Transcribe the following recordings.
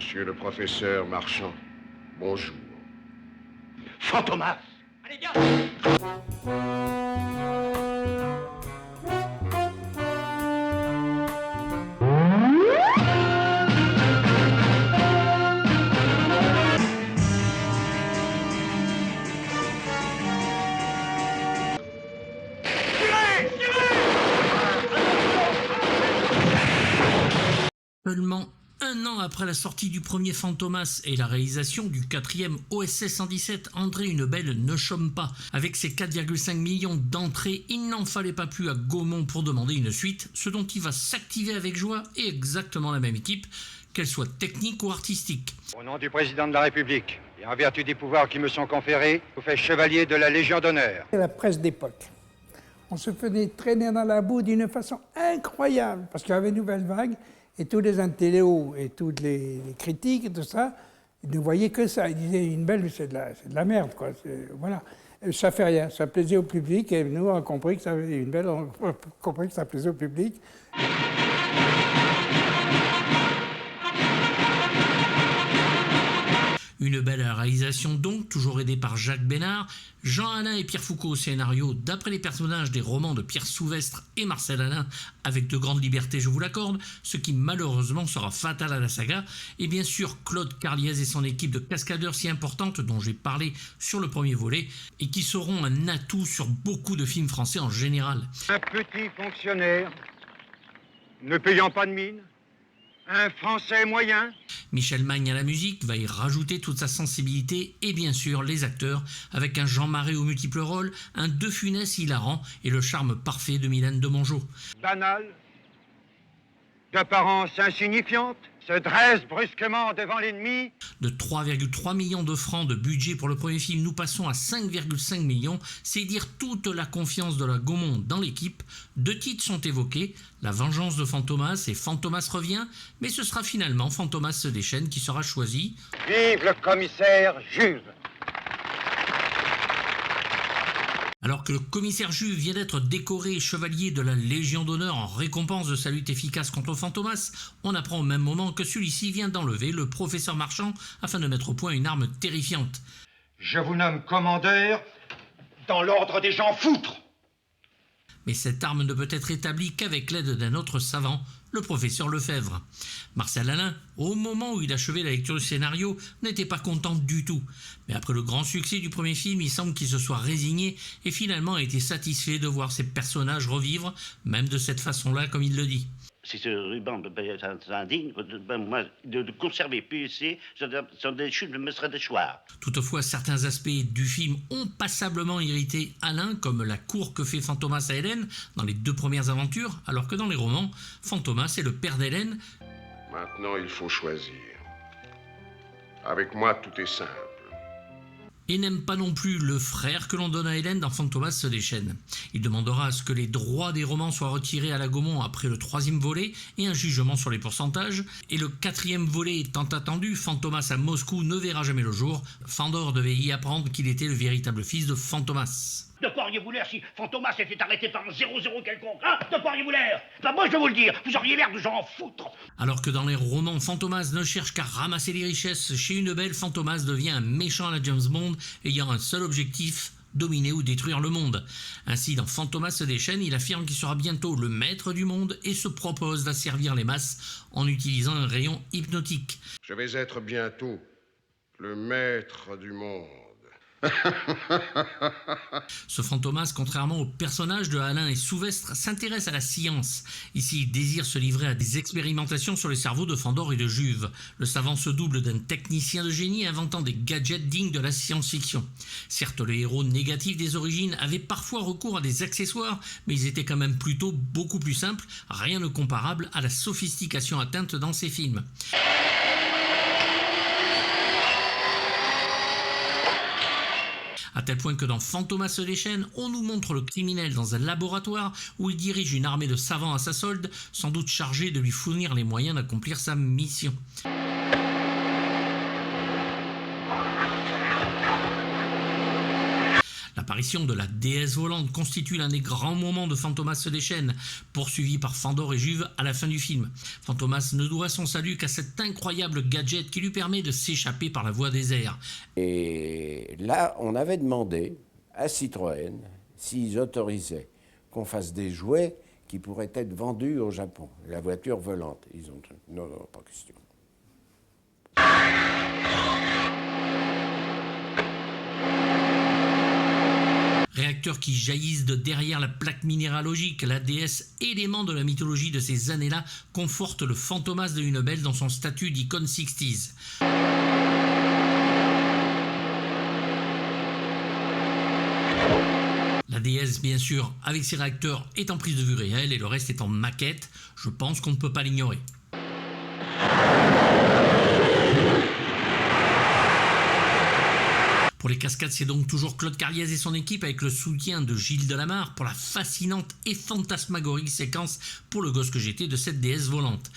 Monsieur le professeur Marchand, bonjour. Fantomas! Allez, bien! Seulement un an après la sortie du premier Fantomas et la réalisation du quatrième OSS 117, André Hunebelle ne chôme pas. Avec ses 4,5 millions d'entrées, il n'en fallait pas plus à Gaumont pour demander une suite, ce dont il va s'activer avec joie et exactement la même équipe, qu'elle soit technique ou artistique. Au nom du président de la République et en vertu des pouvoirs qui me sont conférés, je vous fais chevalier de la Légion d'honneur. La presse d'époque. On se faisait traîner dans la boue d'une façon incroyable, parce qu'il y avait une nouvelle vague, et tous les intellos et toutes les critiques et tout ça, ils ne voyaient que ça. Ils disaient, une belle, c'est de la merde, quoi. Voilà. Et ça fait rien, ça plaisait au public, et nous, on a compris que ça, une belle, on a compris que ça plaisait au public. Une belle réalisation donc, toujours aidée par Jacques Bénard, Jean Alain et Pierre Foucault au scénario, d'après les personnages des romans de Pierre Souvestre et Marcel Alain, avec de grandes libertés, je vous l'accorde, ce qui malheureusement sera fatal à la saga, et bien sûr Claude Carliez et son équipe de cascadeurs si importante dont j'ai parlé sur le premier volet, et qui seront un atout sur beaucoup de films français en général. Un petit fonctionnaire, ne payant pas de mine, un Français moyen. Michel Magne à la musique va y rajouter toute sa sensibilité et bien sûr les acteurs avec un Jean Marais aux multiples rôles, un De Funès hilarant et le charme parfait de Mylène de Mongeau. Banal, d'apparence insignifiante, se dresse brusquement devant l'ennemi. De 3,3 millions de francs de budget pour le premier film, nous passons à 5,5 millions. C'est dire toute la confiance de la Gaumont dans l'équipe. 2 titres sont évoqués, La vengeance de Fantomas et Fantomas revient, mais ce sera finalement Fantomas se déchaîne qui sera choisi. Vive le commissaire Juve! Alors que le commissaire Juve vient d'être décoré chevalier de la Légion d'honneur en récompense de sa lutte efficace contre Fantomas, on apprend au même moment que celui-ci vient d'enlever le professeur Marchand afin de mettre au point une arme terrifiante. Je vous nomme commandeur dans l'ordre des gens foutres. Mais cette arme ne peut être établie qu'avec l'aide d'un autre savant, le professeur Lefebvre. Marcel Alain, au moment où il achevait la lecture du scénario, n'était pas content du tout. Mais après le grand succès du premier film, il semble qu'il se soit résigné et finalement a été satisfait de voir ses personnages revivre, même de cette façon-là, comme il le dit. Si ce ruban c'est indigne, moi, de conserver PEC, sont des chutes me seraient des choix. Toutefois, certains aspects du film ont passablement irrité Alain, comme la cour que fait Fantomas à Hélène dans les 2 premières aventures, alors que dans les romans, Fantomas est le père d'Hélène. Maintenant, il faut choisir. Avec moi, tout est simple. Et n'aime pas non plus le frère que l'on donne à Hélène dans Fantomas se déchaîne. Il demandera à ce que les droits des romans soient retirés à la Gaumont après le 3e volet et un jugement sur les pourcentages. Et le 4e volet étant attendu, Fantomas à Moscou ne verra jamais le jour. Fandor devait y apprendre qu'il était le véritable fils de Fantomas. De quoi auriez-vous l'air si Fantomas était arrêté par un 0-0 quelconque, hein? De quoi auriez-vous l'air? Ben moi je vais vous le dire, vous auriez l'air de gens en foutre. Alors que dans les romans, Fantomas ne cherche qu'à ramasser les richesses, chez Hunebelle, Fantomas devient un méchant à la James Bond, ayant un seul objectif, dominer ou détruire le monde. Ainsi, dans Fantomas se déchaîne, il affirme qu'il sera bientôt le maître du monde et se propose d'asservir les masses en utilisant un rayon hypnotique. Je vais être bientôt le maître du monde. Ce Fantomas, contrairement aux personnages de Alain et Souvestre, s'intéresse à la science. Ici, il désire se livrer à des expérimentations sur les cerveaux de Fandor et de Juve. Le savant se double d'un technicien de génie inventant des gadgets dignes de la science-fiction. Certes, le héros négatif des origines avait parfois recours à des accessoires, mais ils étaient quand même plutôt beaucoup plus simples, rien de comparable à la sophistication atteinte dans ces films. À tel point que dans Fantomas se déchaîne, on nous montre le criminel dans un laboratoire où il dirige une armée de savants à sa solde, sans doute chargés de lui fournir les moyens d'accomplir sa mission. La L'apparition de la déesse volante constitue l'un des grands moments de Fantomas se déchaîne, poursuivi par Fandor et Juve à la fin du film. Fantomas ne doit son salut qu'à cet incroyable gadget qui lui permet de s'échapper par la voie des airs. Et là, on avait demandé à Citroën s'ils autorisaient qu'on fasse des jouets qui pourraient être vendus au Japon. La voiture volante. Ils ont dit non, non, pas question. Réacteurs qui jaillissent de derrière la plaque minéralogique, la déesse, élément de la mythologie de ces années-là, conforte le Fantomas de Hunebelle dans son statut d'icône 60s. La déesse, bien sûr, avec ses réacteurs, est en prise de vue réelle et le reste est en maquette. Je pense qu'on ne peut pas l'ignorer. Pour les cascades, c'est donc toujours Claude Cariez et son équipe avec le soutien de Gilles Delamarre pour la fascinante et fantasmagorique séquence pour le gosse que j'étais de cette déesse volante.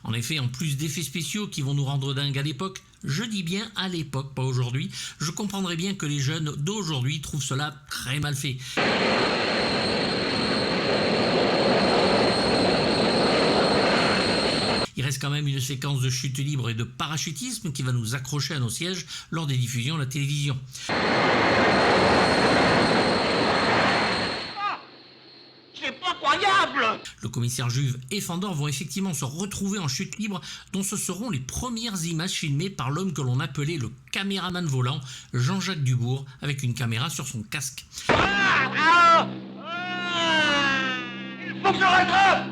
En effet, en plus d'effets spéciaux qui vont nous rendre dingues à l'époque, je dis bien à l'époque, pas aujourd'hui, je comprendrais bien que les jeunes d'aujourd'hui trouvent cela très mal fait. Il reste quand même une séquence de chute libre et de parachutisme qui va nous accrocher à nos sièges lors des diffusions à la télévision. C'est pas croyable! Le commissaire Juve et Fandor vont effectivement se retrouver en chute libre, dont ce seront les premières images filmées par l'homme que l'on appelait le caméraman volant, Jean-Jacques Dubourg, avec une caméra sur son casque. Il faut que je rattrape!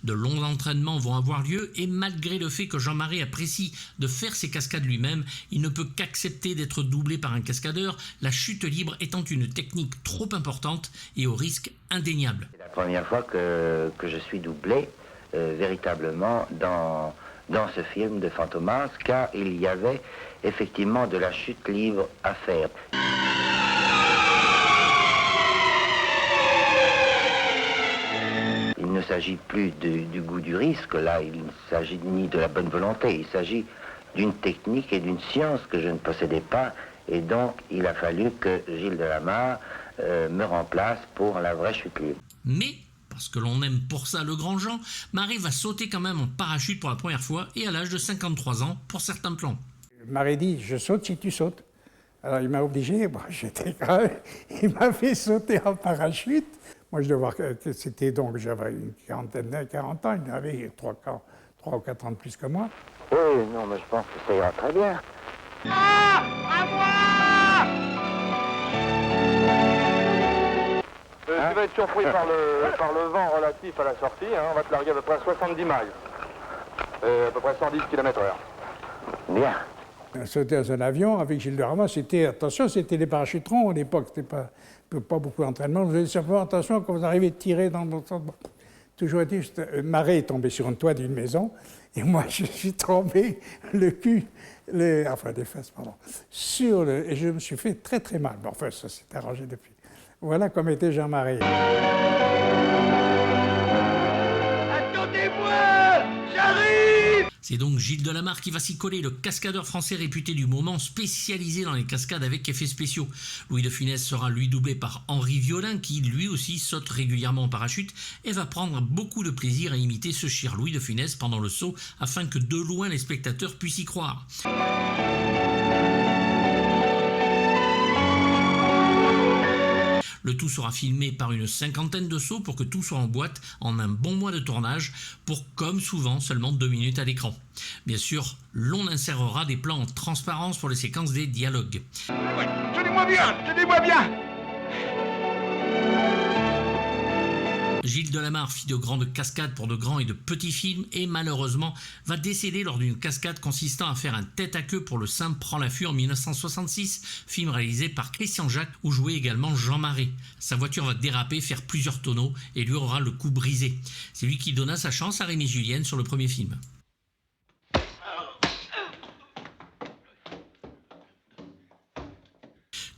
De longs entraînements vont avoir lieu et malgré le fait que Jean-Marie apprécie de faire ses cascades lui-même, il ne peut qu'accepter d'être doublé par un cascadeur, la chute libre étant une technique trop importante et au risque indéniable. C'est la première fois que je suis doublé véritablement dans ce film de Fantomas, car il y avait effectivement de la chute libre à faire. Il ne s'agit plus du goût du risque, là, il ne s'agit ni de la bonne volonté, il s'agit d'une technique et d'une science que je ne possédais pas, et donc il a fallu que Gilles Delamarre me remplace pour la vraie chute libre. Mais, parce que l'on aime pour ça le grand Jean, Marais va sauter quand même en parachute pour la première fois et à l'âge de 53 ans pour certains plans. Marais dit, je saute si tu sautes. Alors il m'a obligé, bon, j'étais quand même, il m'a fait sauter en parachute. Moi je devais voir que c'était donc, j'avais une quarantaine, 40 ans, il avait 3 ou 4 ans de plus que moi. Oui, non, mais je pense que ça ira très bien. Tu vas être surpris par le vent relatif à la sortie, hein. On va te larguer à peu près 70 miles, à peu près 110 km/h. Bien. Sauter dans un avion avec Gilles Delamarre, c'était les parachuterons à l'époque, c'était pas beaucoup d'entraînement. Vous avez simplement attention quand vous arrivez à tirer dans votre sens. Bon, toujours été, Marais est tombé sur un toit d'une maison et moi je suis tombé le cul, des fesses, pardon, et je me suis fait très très mal. Bon, enfin, ça s'est arrangé depuis. Voilà comme était Jean Marais. Attendez-moi! J'arrive! C'est donc Gilles Delamarre qui va s'y coller, le cascadeur français réputé du moment, spécialisé dans les cascades avec effets spéciaux. Louis de Funès sera lui doublé par Henri Violin, qui lui aussi saute régulièrement en parachute et va prendre beaucoup de plaisir à imiter ce cher Louis de Funès pendant le saut, afin que de loin les spectateurs puissent y croire. Le tout sera filmé par une 50aine de sauts pour que tout soit en boîte en un bon mois de tournage pour, comme souvent, seulement 2 minutes à l'écran. Bien sûr, l'on insérera des plans en transparence pour les séquences des dialogues. Ouais, tenez-moi bien. Gilles Delamarre fit de grandes cascades pour de grands et de petits films et malheureusement va décéder lors d'une cascade consistant à faire un tête-à-queue pour Le Saint prend l'affût en 1966, film réalisé par Christian Jacques où jouait également Jean Marais. Sa voiture va déraper, faire plusieurs tonneaux et lui aura le cou brisé. C'est lui qui donna sa chance à Rémi Julienne sur le premier film.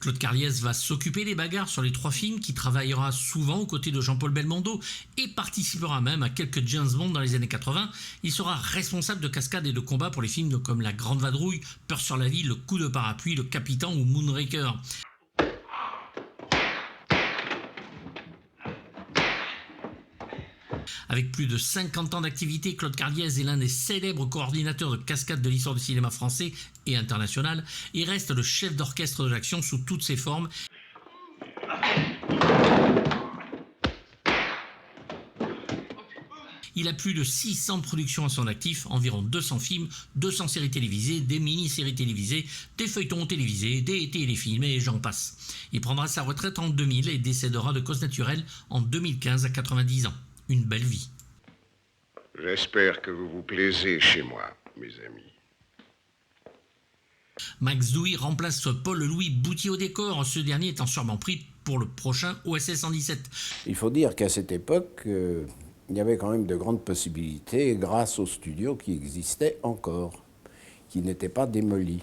Claude Carliès va s'occuper des bagarres sur les 3 films, qui travaillera souvent aux côtés de Jean-Paul Belmondo et participera même à quelques James Bond dans les années 80. Il sera responsable de cascades et de combats pour les films comme La Grande Vadrouille, Peur sur la vie, Le Coup de parapluie, Le Capitaine ou Moonraker. Avec plus de 50 ans d'activité, Claude Carliès est l'un des célèbres coordinateurs de cascades de l'histoire du cinéma français et international et reste le chef d'orchestre de l'action sous toutes ses formes. Il a plus de 600 productions à son actif, environ 200 films, 200 séries télévisées, des mini-séries télévisées, des feuilletons télévisés, des téléfilms et j'en passe. Il prendra sa retraite en 2000 et décédera de cause naturelle en 2015 à 90 ans. Une belle vie. J'espère que vous vous plaisez chez moi, mes amis. Max Douy remplace Paul-Louis Boutier au décor, ce dernier étant sûrement pris pour le prochain OSS 117. Il faut dire qu'à cette époque, il y avait quand même de grandes possibilités grâce aux studios qui existaient encore, qui n'étaient pas démolis.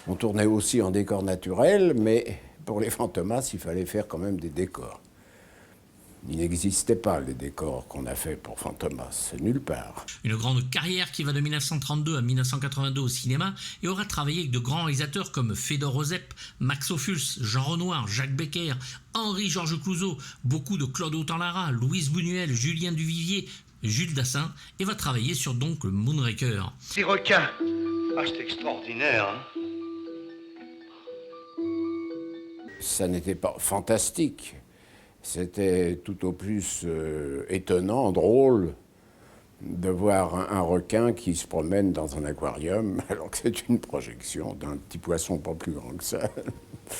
On tournait aussi en décor naturel, mais pour les Fantomas, il fallait faire quand même des décors. Il n'existait pas les décors qu'on a fait pour Fantomas, nulle part. Une grande carrière qui va de 1932 à 1982 au cinéma et aura travaillé avec de grands réalisateurs comme Fédor Ozep, Max Ophuls, Jean Renoir, Jacques Becker, Henri-Georges Clouzot, beaucoup de Claude Autant-Lara, Louise Buñuel, Julien Duvivier, Jules Dassin, et va travailler sur donc le Moonraker. Des requins. Ah, c'est extraordinaire, hein. Ça n'était pas fantastique. C'était tout au plus étonnant, drôle, de voir un requin qui se promène dans un aquarium, alors que c'est une projection d'un petit poisson pas plus grand que ça.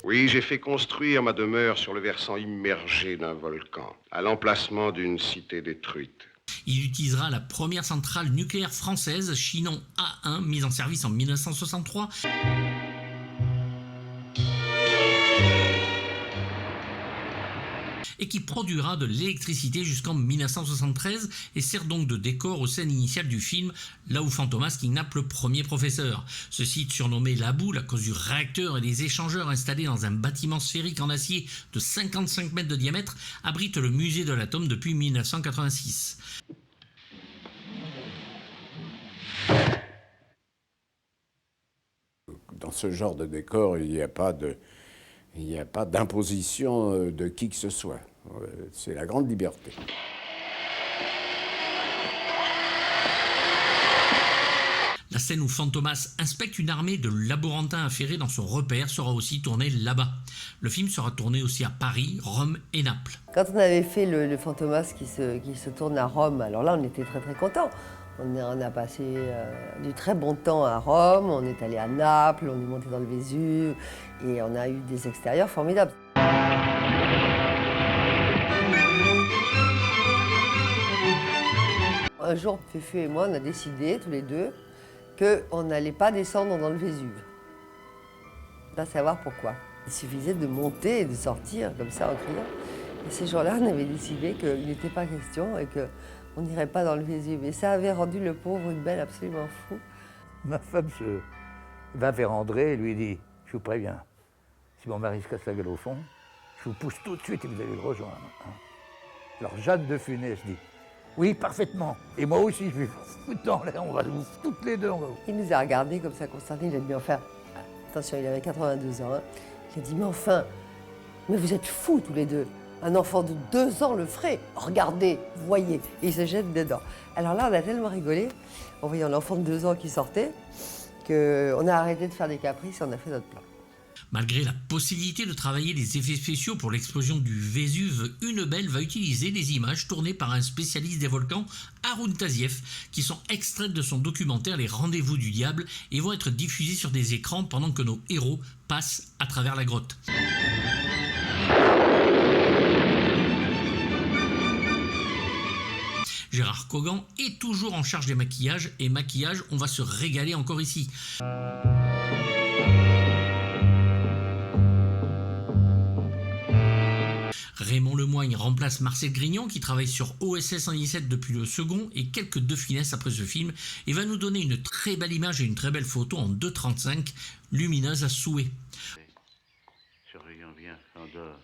Oui, j'ai fait construire ma demeure sur le versant immergé d'un volcan, à l'emplacement d'une cité détruite. Il utilisera la première centrale nucléaire française, Chinon A1, mise en service en 1963. Et qui produira de l'électricité jusqu'en 1973 et sert donc de décor aux scènes initiales du film, là où Fantomas kidnappe le premier professeur. Ce site, surnommé La Boule à cause du réacteur et des échangeurs installés dans un bâtiment sphérique en acier de 55 mètres de diamètre, abrite le musée de l'atome depuis 1986. Dans ce genre de décor, il n'y a pas d'imposition de qui que ce soit. C'est la grande liberté. La scène où Fantomas inspecte une armée de laborantins affairés dans son repère sera aussi tournée là-bas. Le film sera tourné aussi à Paris, Rome et Naples. Quand on avait fait le Fantomas qui se tourne à Rome, alors là on était très très contents. On a passé du très bon temps à Rome, on est allé à Naples, on est monté dans le Vésuve et on a eu des extérieurs formidables. Un jour, Féfé et moi, on a décidé, tous les deux, qu'on n'allait pas descendre dans le Vésuve. On va savoir pourquoi. Il suffisait de monter et de sortir comme ça en criant. Et ces jours-là, on avait décidé qu'il n'était pas question et qu'on n'irait pas dans le Vésuve. Et ça avait rendu le pauvre Hudbel absolument fou. Ma femme va vers André et lui dit « Je vous préviens, si mon mari se casse la gueule au fond, je vous pousse tout de suite et vous allez le rejoindre. » Alors Jeanne de Funès dit « Oui, parfaitement. Et moi aussi, je vais vous foutre dans l'air, on va vous toutes les deux. » Il nous a regardés comme ça, consterné, il a dit « Mais enfin, attention, il avait 82 ans. Hein. Il a dit « Mais enfin, mais vous êtes fous tous les deux. Un enfant de 2 ans le ferait. Regardez, voyez. » Et il se jette dedans. Alors là, on a tellement rigolé en voyant l'enfant de 2 ans qui sortait qu'on a arrêté de faire des caprices et on a fait notre plan. Malgré la possibilité de travailler les effets spéciaux pour l'explosion du Vésuve, Hudbel va utiliser des images tournées par un spécialiste des volcans, Haroun Tazieff, qui sont extraites de son documentaire Les Rendez-vous du Diable et vont être diffusées sur des écrans pendant que nos héros passent à travers la grotte. Gérard Kogan est toujours en charge des maquillages et maquillage, on va se régaler encore ici. Raymond Lemoigne remplace Marcel Grignon qui travaille sur OSS 117 depuis le second et quelques De Funès après ce film et va nous donner une très belle image et une très belle photo en 2:35, lumineuse à souhait. Surveillant bien, Fandor.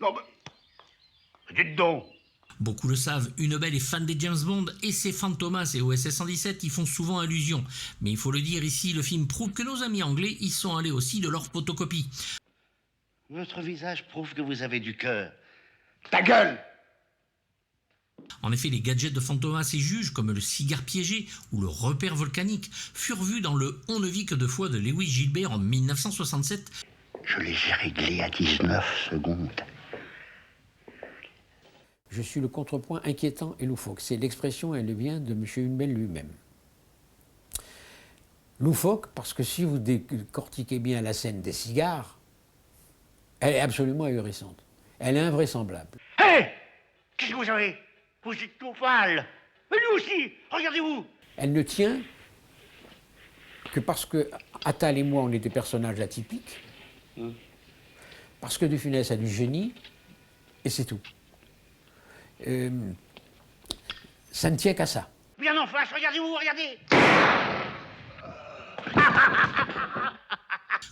Non, mais... Dites donc. Beaucoup le savent, Une Belle est fan des James Bond et ses Fantomas et OSS 117 y font souvent allusion. Mais il faut le dire ici, le film prouve que nos amis anglais y sont allés aussi de leur photocopie. Votre visage prouve que vous avez du cœur. Ta gueule! En effet, les gadgets de Fantomas et Juge, comme le cigare piégé ou le repère volcanique, furent vus dans le On ne vit que deux fois de Lewis Gilbert en 1967. Je les ai réglés à 19 secondes. Je suis le contrepoint inquiétant et loufoque. C'est l'expression, elle vient de M. Hunebelle lui-même. Loufoque, parce que si vous décortiquez bien la scène des cigares, elle est absolument ahurissante. Elle est invraisemblable. Hé! Qu'est-ce que vous avez? Vous êtes tout pâle. Mais lui aussi, regardez-vous. Elle ne tient que parce que Attal et moi, on est des personnages atypiques, parce que De Funès a du génie, et c'est tout. Ça ne tient qu'à ça. Bien en face, regardez-vous, regardez.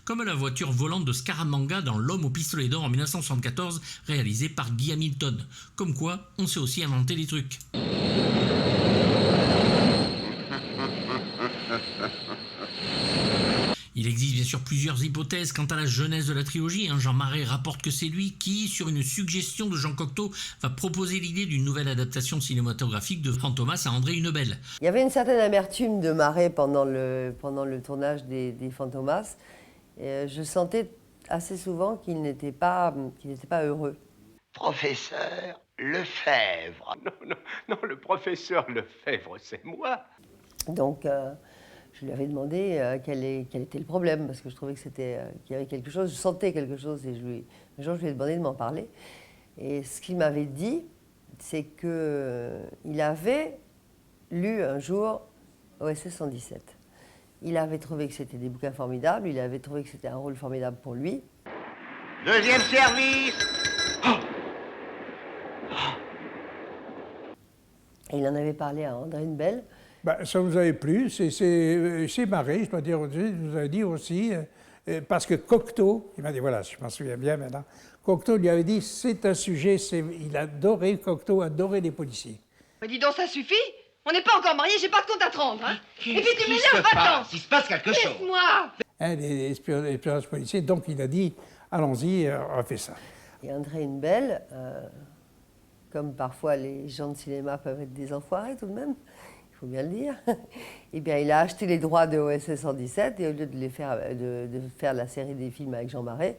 Comme la voiture volante de Scaramanga dans L'Homme au pistolet d'or en 1974, réalisé par Guy Hamilton. Comme quoi, on sait aussi inventer des trucs. Il existe bien sûr plusieurs hypothèses quant à la genèse de la trilogie. Jean Marais rapporte que c'est lui qui, sur une suggestion de Jean Cocteau, va proposer l'idée d'une nouvelle adaptation cinématographique de Fantomas à André Hunebelle. Il y avait une certaine amertume de Marais pendant le tournage des Fantomas. Et je sentais assez souvent qu'il n'était pas heureux. Professeur Lefebvre. Non, le professeur Lefebvre, c'est moi. Donc, je lui avais demandé quel était le problème, parce que je trouvais qu'il y avait quelque chose, je sentais quelque chose, et un jour je lui ai demandé de m'en parler. Et ce qu'il m'avait dit, c'est qu'il avait lu un jour OSS 117. Il avait trouvé que c'était des bouquins formidables, il avait trouvé que c'était un rôle formidable pour lui. Deuxième service. Et il en avait parlé à André Hunebelle. Ça vous avait plu, c'est Marais, je dois dire, vous avez dit aussi, parce que Cocteau, il m'a dit, voilà, je m'en souviens bien maintenant, Cocteau lui avait dit, c'est un sujet, Cocteau adorait les policiers. Mais dis donc, ça suffit. On n'est pas encore mariés, j'ai pas de compte à te rendre. Hein. Et puis tu m'énerves, va-t'en. Il se passe quelque chose. Laisse-moi. Les espionnages policiers, donc il a dit, allons-y, on fait ça. Et André Hunebelle, comme parfois les gens de cinéma peuvent être des enfoirés tout de même, il faut bien le dire, eh bien il a acheté les droits de OSS 117 et au lieu de faire la série des films avec Jean Marais,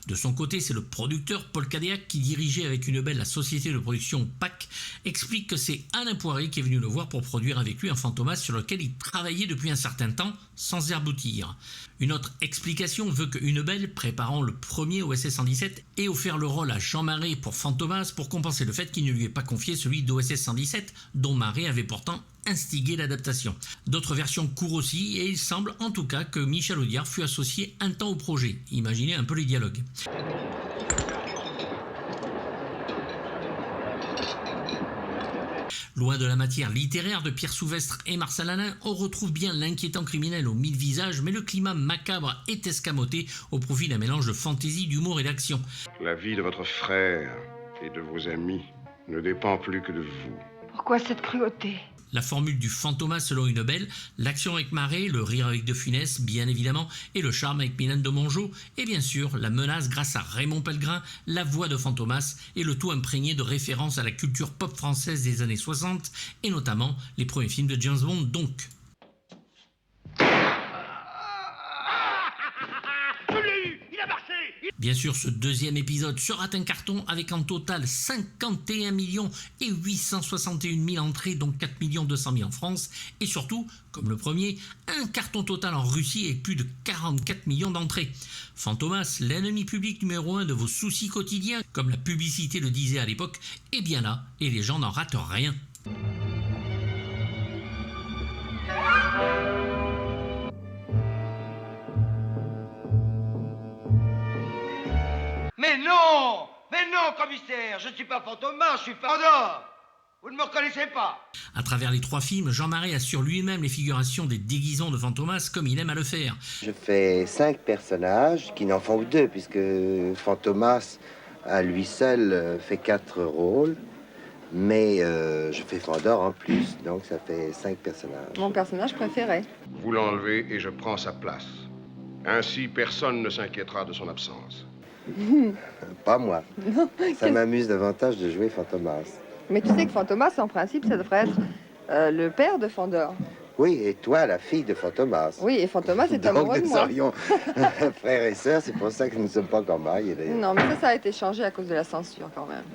De son côté, c'est le producteur Paul Cadéac qui dirigeait avec Hunebelle la société de production PAC, explique que c'est Alain Poiré qui est venu le voir pour produire avec lui un Fantomas sur lequel il travaillait depuis un certain temps sans y aboutir. Une autre explication veut que Hunebelle, préparant le premier OSS 117, ait offert le rôle à Jean Marais pour Fantomas pour compenser le fait qu'il ne lui ait pas confié celui d'OSS 117, dont Marais avait pourtant instigé l'adaptation. D'autres versions courent aussi et il semble en tout cas que Michel Audiard fut associé un temps au projet. Imaginez un peu les dialogues. Loin de la matière littéraire de Pierre Souvestre et Marcel Alain, on retrouve bien l'inquiétant criminel aux 1000 visages, mais le climat macabre est escamoté au profit d'un mélange de fantaisie, d'humour et d'action. La vie de votre frère et de vos amis ne dépend plus que de vous. Pourquoi cette cruauté? La formule du Fantomas selon Hunebelle, l'action avec Marais, le rire avec De Funès, bien évidemment, et le charme avec Mylène de Mongeau, et bien sûr la menace grâce à Raymond Pellegrin, la voix de Fantomas, et le tout imprégné de références à la culture pop française des années 60, et notamment les premiers films de James Bond donc. Bien sûr, ce deuxième épisode sera un carton avec en total 51 861 000 entrées, donc 4 200 000 en France. Et surtout, comme le premier, un carton total en Russie avec plus de 44 millions d'entrées. Fantomas, l'ennemi public numéro 1 de vos soucis quotidiens, comme la publicité le disait à l'époque, est bien là et les gens n'en ratent rien. Mais non, commissaire, je ne suis pas Fantomas, je suis Fandor. Vous ne me reconnaissez pas. À travers les 3 films, Jean Marais assure lui-même les figurations des déguisants de Fantomas comme il aime à le faire. Je fais 5 personnages qui n'en font que 2, puisque Fantomas, à lui seul, fait 4 rôles. Mais je fais Fandor en plus, donc ça fait 5 personnages. Mon personnage préféré. Vous l'enlevez et je prends sa place. Ainsi, personne ne s'inquiétera de son absence. Pas moi. Non. Ça m'amuse davantage de jouer Fantomas. Mais tu sais que Fantomas, en principe, ça devrait être le père de Fandor. Oui, et toi, la fille de Fantomas. Oui, et Fantomas est amoureux de Donc, nous moi. serions frères et sœurs, c'est pour ça que nous ne sommes pas encore mariés, d'ailleurs. Non, mais ça a été changé à cause de la censure, quand même.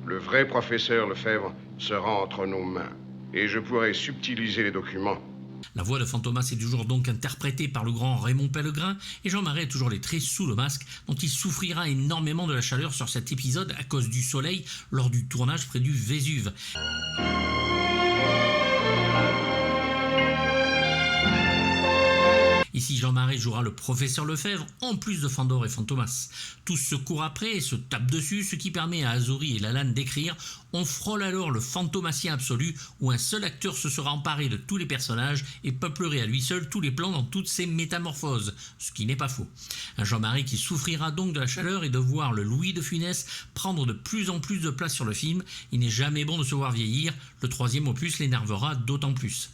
Le vrai professeur Lefebvre sera entre nos mains. Et je pourrai subtiliser les documents. La voix de Fantomas est toujours donc interprétée par le grand Raymond Pellegrin et Jean Marais a toujours les traits sous le masque dont il souffrira énormément de la chaleur sur cet épisode à cause du soleil lors du tournage près du Vésuve. Ici, Jean Marais jouera le professeur Lefebvre, en plus de Fandor et Fantomas. Tous se courent après et se tapent dessus, ce qui permet à Azory et Lalanne d'écrire « On frôle alors le fantomasien absolu, où un seul acteur se sera emparé de tous les personnages et peuplerait à lui seul tous les plans dans toutes ses métamorphoses », ce qui n'est pas faux. Un Jean Marais qui souffrira donc de la chaleur et de voir le Louis de Funès prendre de plus en plus de place sur le film. Il n'est jamais bon de se voir vieillir, le 3e opus l'énervera d'autant plus.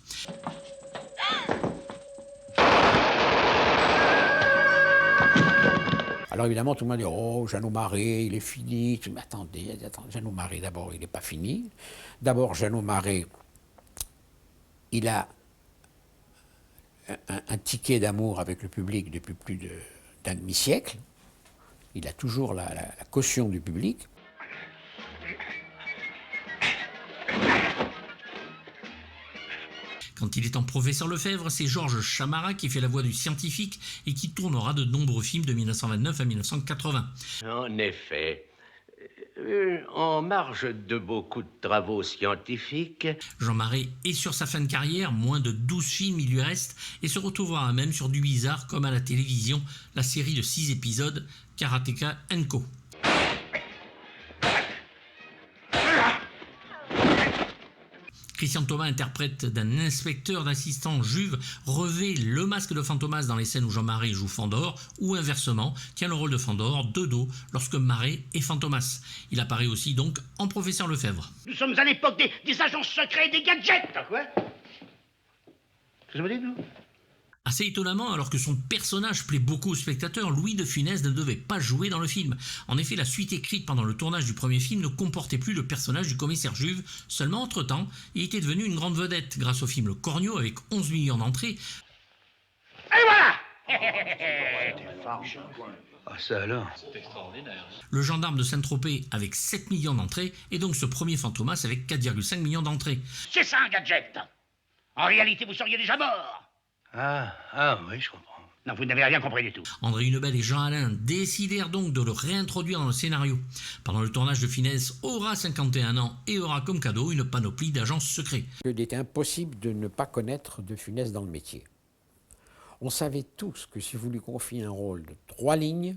Alors évidemment, tout le monde dit « Oh, Jeannot Marais, il est fini. » Mais attendez, Jeannot Marais, d'abord, il n'est pas fini. D'abord, Jeannot Marais, il a un ticket d'amour avec le public depuis plus d'un demi-siècle. Il a toujours la caution du public. Quand il est en professeur Lefebvre, c'est Georges Chamara qui fait la voix du scientifique et qui tournera de nombreux films de 1929 à 1980. En effet, en marge de beaucoup de travaux scientifiques... Jean Marais est sur sa fin de carrière, moins de 12 films il lui reste, et se retrouvera même sur du bizarre comme à la télévision, la série de 6 épisodes, Karateka & Co. Christian Thomas interprète d'un inspecteur d'assistant juve revêt le masque de Fantomas dans les scènes où Jean Marais joue Fandor, ou inversement, tient le rôle de Fandor de dos lorsque Marais est Fantomas. Il apparaît aussi donc en professeur Lefebvre. Nous sommes à l'époque des agents secrets et des gadgets. Quoi? Qu'est-ce que vous dites, vous? Assez étonnamment, alors que son personnage plaît beaucoup aux spectateurs, Louis de Funès ne devait pas jouer dans le film. En effet, la suite écrite pendant le tournage du premier film ne comportait plus le personnage du commissaire Juve. Seulement, entre-temps, il était devenu une grande vedette grâce au film Le Cornio avec 11 millions d'entrées. Et voilà. Ah, ça alors? C'est extraordinaire. Le gendarme de Saint-Tropez avec 7 millions d'entrées et donc ce premier Fantomas avec 4,5 millions d'entrées. C'est ça un gadget. En réalité, vous seriez déjà mort. Ah oui, je comprends. Non, vous n'avez rien compris du tout. André Hunebelle et Jean Alain décidèrent donc de le réintroduire dans le scénario. Pendant le tournage de Funès aura 51 ans et aura comme cadeau une panoplie d'agents secrets. Il était impossible de ne pas connaître de Funès dans le métier. On savait tous que si vous lui confiez un rôle de 3 lignes,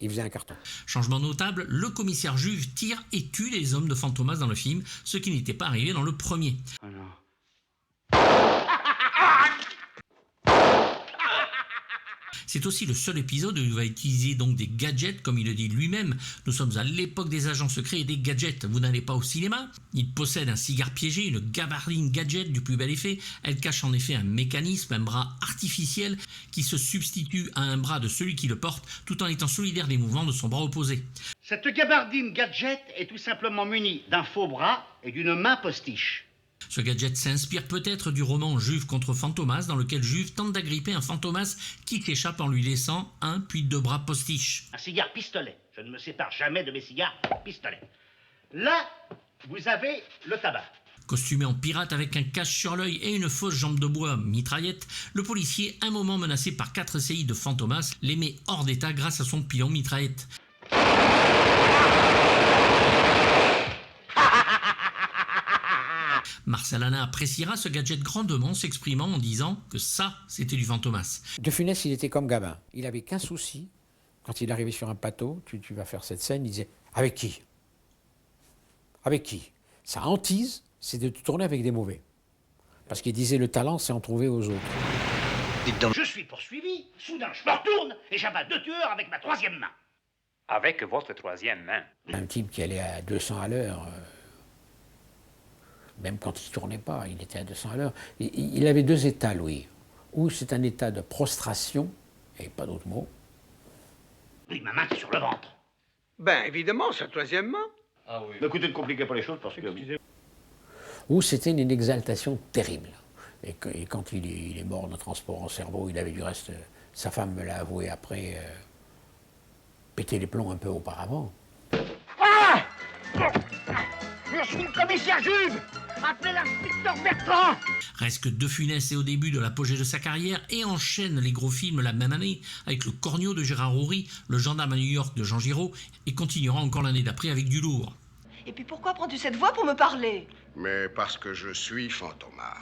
il faisait un carton. Changement notable, le commissaire Juve tire et tue les hommes de Fantomas dans le film, ce qui n'était pas arrivé dans le premier. Oh non. C'est aussi le seul épisode où il va utiliser donc des gadgets, comme il le dit lui-même. Nous sommes à l'époque des agents secrets et des gadgets. Vous n'allez pas au cinéma? Il possède un cigare piégé, une gabardine gadget du plus bel effet. Elle cache en effet un mécanisme, un bras artificiel qui se substitue à un bras de celui qui le porte, tout en étant solidaire des mouvements de son bras opposé. Cette gabardine gadget est tout simplement munie d'un faux bras et d'une main postiche. Ce gadget s'inspire peut-être du roman Juve contre Fantomas, dans lequel Juve tente d'agripper un Fantomas qui s'échappe en lui laissant un puis 2 bras postiches. Un cigare pistolet. Je ne me sépare jamais de mes cigares pistolets. Là, vous avez le tabac. Costumé en pirate avec un cache sur l'œil et une fausse jambe de bois mitraillette, le policier, un moment menacé par 4 CI de Fantomas, les met hors d'état grâce à son pilon mitraillette. Marcel Alain appréciera ce gadget grandement, s'exprimant en disant que ça, c'était du Fantomas. De Funès, il était comme Gabin. Il n'avait qu'un souci, Quand il arrivait sur un plateau, tu vas faire cette scène, il disait « Avec qui ?» Avec qui? Sa hantise, c'est de tourner avec des mauvais. Parce qu'il disait le talent, c'est en trouver aux autres. Je suis poursuivi, soudain je me retourne et j'abats 2 tueurs avec ma 3e main. Avec votre 3e main. Un type qui allait à 200 à l'heure, même quand il ne tournait pas, il était à 200 à l'heure. Il avait 2 états, Louis. Ou c'est un état de prostration, et pas d'autre mot. Oui, ma main est sur le ventre. Ben, évidemment, sa 3e main. Ah oui. Écoutez, ne compliquez pas les choses parce que... Ou c'était une exaltation terrible. Et quand il est mort de transport en cerveau, il avait du reste, sa femme me l'a avoué après, pété les plombs un peu auparavant. Ah! Je suis le commissaire Juve! Appelez l'inspecteur Bertrand! Reste que De Funès est au début de l'apogée de sa carrière et enchaîne les gros films la même année avec Le Corneau de Gérard Houry, Le Gendarme à New York de Jean Giraud et continuera encore l'année d'après avec du lourd. Et puis pourquoi prends-tu cette voix pour me parler? Mais parce que je suis Fantomas.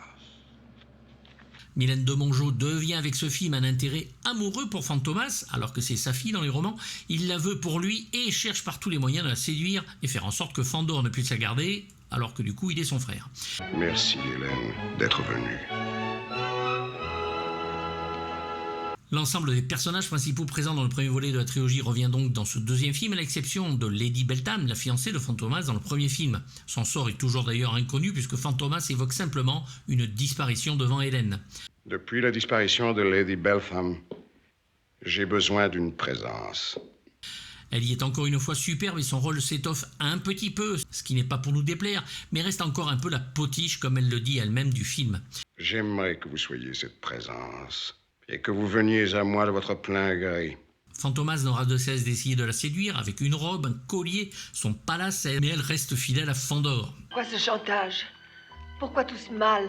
Mylène de Mongeau devient avec ce film un intérêt amoureux pour Fantomas, alors que c'est sa fille dans les romans. Il la veut pour lui et cherche par tous les moyens de la séduire et faire en sorte que Fandor ne puisse la garder, alors que du coup il est son frère. Merci Hélène d'être venue. L'ensemble des personnages principaux présents dans le premier volet de la trilogie revient donc dans ce deuxième film, à l'exception de Lady Beltham, la fiancée de Fantomas dans le premier film. Son sort est toujours d'ailleurs inconnu puisque Fantomas évoque simplement une disparition devant Hélène. Depuis la disparition de Lady Beltham, j'ai besoin d'une présence. Elle y est encore une fois superbe et son rôle s'étoffe un petit peu, ce qui n'est pas pour nous déplaire, mais reste encore un peu la potiche comme elle le dit elle-même du film. J'aimerais que vous soyez cette présence et que vous veniez à moi de votre plein gré. Fantomas n'aura de cesse d'essayer de la séduire avec une robe, un collier, son palacet, mais elle reste fidèle à Fandor. Pourquoi ce chantage? Pourquoi tout ce mal?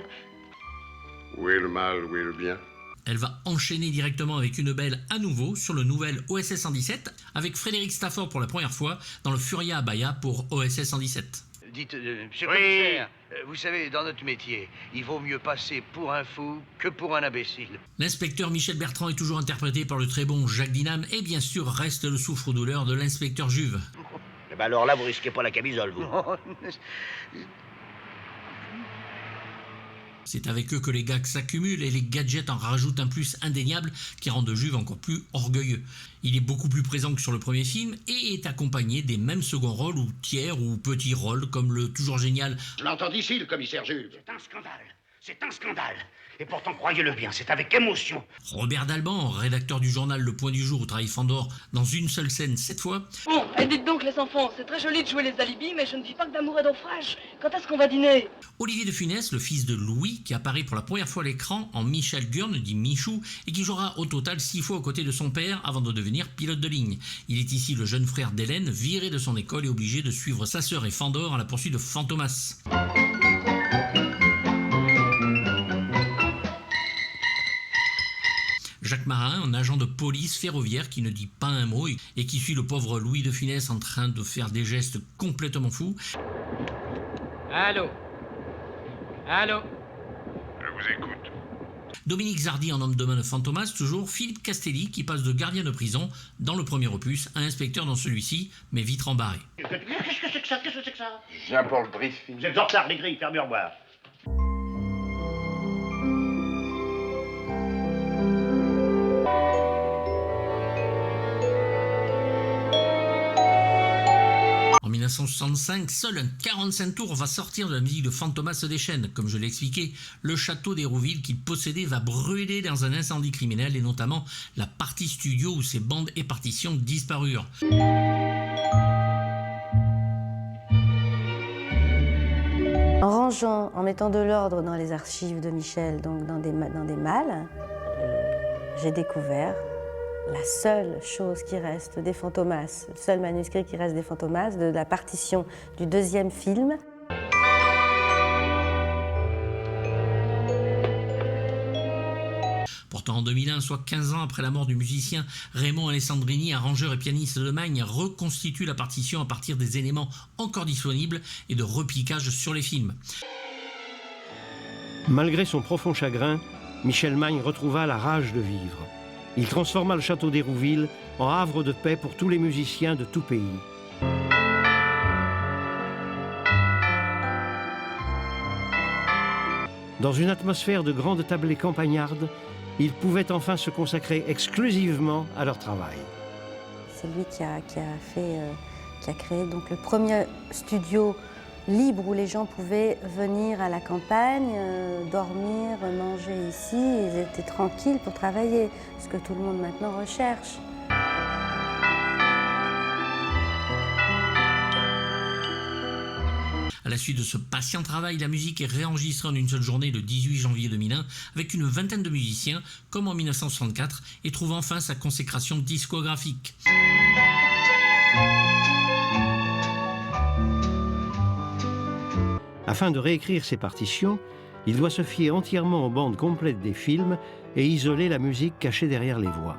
Où est le mal, où est le bien? Elle va enchaîner directement avec une belle à nouveau sur le nouvel OSS 117 avec Frédéric Stafford pour la première fois dans le Furia Abaya pour OSS 117. Dites, monsieur le commissaire, vous savez, dans notre métier, il vaut mieux passer pour un fou que pour un imbécile. L'inspecteur Michel Bertrand est toujours interprété par le très bon Jacques Dinam et bien sûr reste le souffre-douleur de l'inspecteur Juve. Eh ben alors là, vous risquez pas la camisole, vous. C'est avec eux que les gags s'accumulent et les gadgets en rajoutent un plus indéniable qui rend de Juve encore plus orgueilleux. Il est beaucoup plus présent que sur le premier film et est accompagné des mêmes seconds rôles ou tiers ou petits rôles comme le toujours génial... Je l'entends d'ici, le commissaire Juve. C'est un scandale. Et pourtant, croyez-le bien, c'est avec émotion. Robert Dalban, rédacteur du journal Le Point du Jour où travaille Fandor, dans une seule scène 7 fois. Bon, et dites donc les enfants, c'est très joli de jouer les alibis, mais je ne vis pas que d'amour et d'eau fraîche. Quand est-ce qu'on va dîner? Olivier de Funès, le fils de Louis, qui apparaît pour la première fois à l'écran en Michel Gurn, dit Michou, et qui jouera au total 6 fois aux côtés de son père avant de devenir pilote de ligne. Il est ici le jeune frère d'Hélène, viré de son école et obligé de suivre sa sœur et Fandor à la poursuite de Fantomas. Jacques Marin, un agent de police ferroviaire qui ne dit pas un mot et qui suit le pauvre Louis de Funès en train de faire des gestes complètement fous. Allô? Allô? Je vous écoute. Dominique Zardi en homme de main de Fantomas, toujours Philippe Castelli qui passe de gardien de prison dans le premier opus à inspecteur dans celui-ci, mais vite rembarré. Qu'est-ce que c'est que ça? Qu'est-ce que c'est que ça? Je viens pour le briefing. Vous êtes en retard, les grilles, fermez au revoir. En 1965, seul un 45 tours va sortir de la musique de Fantomas des Chênes. Comme je l'ai expliqué, le château d'Hérouville qu'il possédait va brûler dans un incendie criminel et notamment la partie studio où ses bandes et partitions disparurent. En rangeant, en mettant de l'ordre dans les archives de Michel, donc dans des malles, j'ai découvert la seule chose qui reste des Fantomas, le seul manuscrit qui reste des Fantomas, de la partition du deuxième film. Pourtant en 2001, soit 15 ans après la mort du musicien, Raymond Alessandrini, arrangeur et pianiste de Magne, reconstitue la partition à partir des éléments encore disponibles et de repiquage sur les films. Malgré son profond chagrin, Michel Magne retrouva la rage de vivre. Il transforma le château d'Hérouville en havre de paix pour tous les musiciens de tout pays. Dans une atmosphère de grandes tablées campagnardes, ils pouvaient enfin se consacrer exclusivement à leur travail. C'est lui qui a créé donc le premier studio libre où les gens pouvaient venir à la campagne, dormir, manger ici. Ils étaient tranquilles pour travailler, ce que tout le monde maintenant recherche. À la suite de ce patient travail, la musique est réenregistrée en une seule journée le 18 janvier 2001 avec une vingtaine de musiciens, comme en 1964, et trouve enfin sa consécration discographique. Afin de réécrire ses partitions, il doit se fier entièrement aux bandes complètes des films et isoler la musique cachée derrière les voix.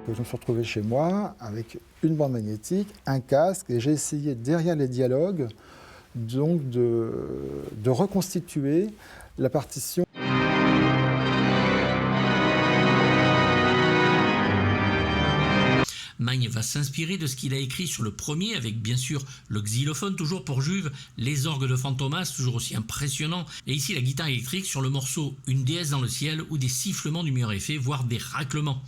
Je me suis retrouvé chez moi avec une bande magnétique, un casque, et j'ai essayé derrière les dialogues donc de reconstituer la partition. Magne va s'inspirer de ce qu'il a écrit sur le premier, avec bien sûr le xylophone, toujours pour Juve, les orgues de Fantomas, toujours aussi impressionnants, et ici la guitare électrique sur le morceau Une déesse dans le ciel, ou des sifflements du meilleur effet, voire des raclements.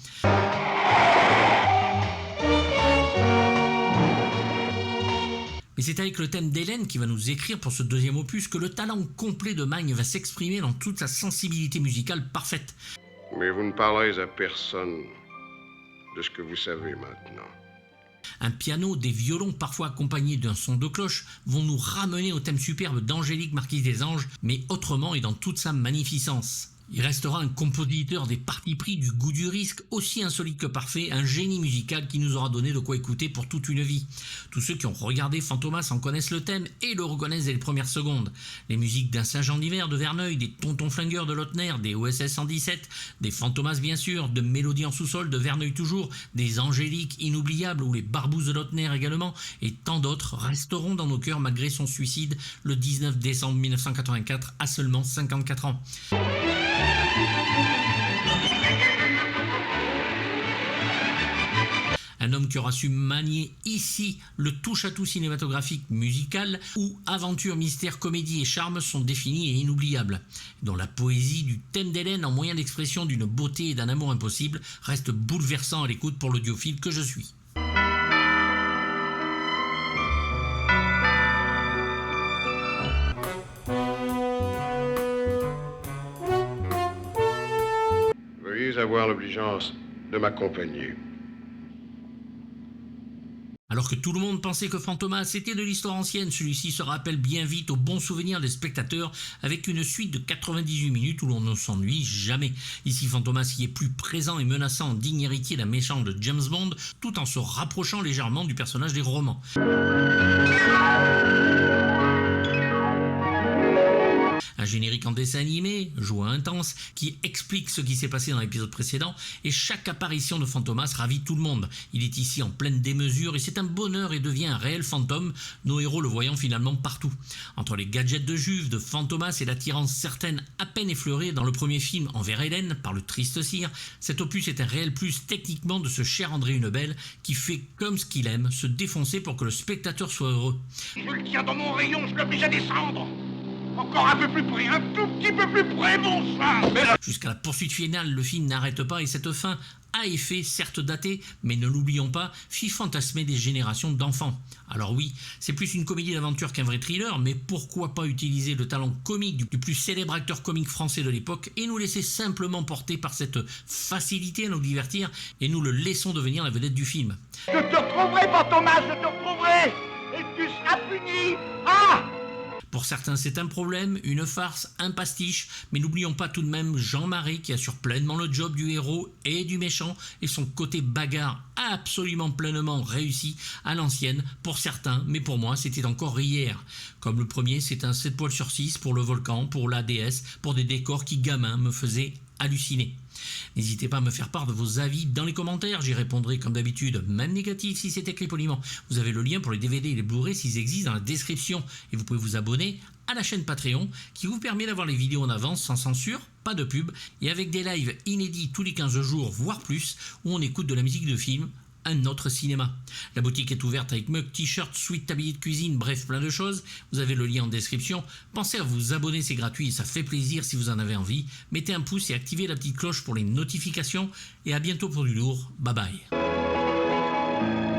Mais c'est avec le thème d'Hélène qui va nous écrire pour ce deuxième opus que le talent complet de Magne va s'exprimer dans toute sa sensibilité musicale parfaite. Mais vous ne parlerez à personne de ce que vous savez maintenant. Un piano, des violons parfois accompagnés d'un son de cloche vont nous ramener au thème superbe d'Angélique Marquise des Anges, mais autrement et dans toute sa magnificence. Il restera un compositeur des partis pris, du goût du risque, aussi insolite que parfait, un génie musical qui nous aura donné de quoi écouter pour toute une vie. Tous ceux qui ont regardé Fantomas en connaissent le thème et le reconnaissent dès les premières secondes. Les musiques d'un Saint-Jean d'hiver de Verneuil, des Tontons Flingueurs de Lautner, des OSS 117, des Fantomas bien sûr, de Mélodie en sous-sol de Verneuil toujours, des Angéliques inoubliables ou les Barbouzes de Lautner également, et tant d'autres resteront dans nos cœurs malgré son suicide le 19 décembre 1984 à seulement 54 ans. Un homme qui aura su manier ici le touche-à-tout cinématographique musical où aventure, mystère, comédie et charme sont définis et inoubliables. Dont la poésie du thème d'Hélène en moyen d'expression d'une beauté et d'un amour impossible reste bouleversant à l'écoute pour l'audiophile que je suis. Veuillez avoir l'obligeance de m'accompagner. Alors que tout le monde pensait que Fantomas était de l'histoire ancienne, celui-ci se rappelle bien vite aux bons souvenirs des spectateurs avec une suite de 98 minutes où l'on ne s'ennuie jamais. Ici, Fantomas y est plus présent et menaçant, digne héritier d'un méchant de James Bond, tout en se rapprochant légèrement du personnage des romans. Un générique en dessin animé, joie intense, qui explique ce qui s'est passé dans l'épisode précédent, et chaque apparition de Fantomas ravit tout le monde. Il est ici en pleine démesure et c'est un bonheur et devient un réel fantôme, nos héros le voyant finalement partout. Entre les gadgets de Juve, de Fantomas et l'attirance certaine à peine effleurée dans le premier film envers Hélène par le triste cire, cet opus est un réel plus techniquement de ce cher André Hunebelle qui fait comme ce qu'il aime, se défoncer pour que le spectateur soit heureux. Je le tiens dans mon rayon, je l'oblige à descendre. Encore un peu plus près, un tout petit peu plus près, bon sang. Jusqu'à la poursuite finale, le film n'arrête pas et cette fin, à effet certes daté, mais ne l'oublions pas, fit fantasmer des générations d'enfants. Alors oui, c'est plus une comédie d'aventure qu'un vrai thriller, mais pourquoi pas utiliser le talent comique du plus célèbre acteur comique français de l'époque et nous laisser simplement porter par cette facilité à nous divertir et nous le laissons devenir la vedette du film. Je te retrouverai, Fantomas, je te retrouverai. Et tu seras puni. Ah! Pour certains, c'est un problème, une farce, un pastiche, mais n'oublions pas tout de même Jean Marais qui assure pleinement le job du héros et du méchant et son côté bagarre absolument pleinement réussi à l'ancienne pour certains, mais pour moi c'était encore hier. Comme le premier, c'est un 7 poils sur 6 pour le volcan, pour la déesse, pour des décors qui gamin me faisaient halluciner. N'hésitez pas à me faire part de vos avis dans les commentaires, j'y répondrai comme d'habitude, même négatif si c'est écrit poliment. Vous avez le lien pour les DVD et les Blu-ray s'ils existent dans la description et vous pouvez vous abonner à la chaîne Patreon qui vous permet d'avoir les vidéos en avance sans censure, pas de pub et avec des lives inédits tous les 15 jours voire plus où on écoute de la musique de film, un autre cinéma. La boutique est ouverte avec mug, t-shirt, suite, tablier de cuisine, bref plein de choses. Vous avez le lien en description. Pensez à vous abonner, c'est gratuit et ça fait plaisir si vous en avez envie. Mettez un pouce et activez la petite cloche pour les notifications et à bientôt pour du lourd. Bye bye.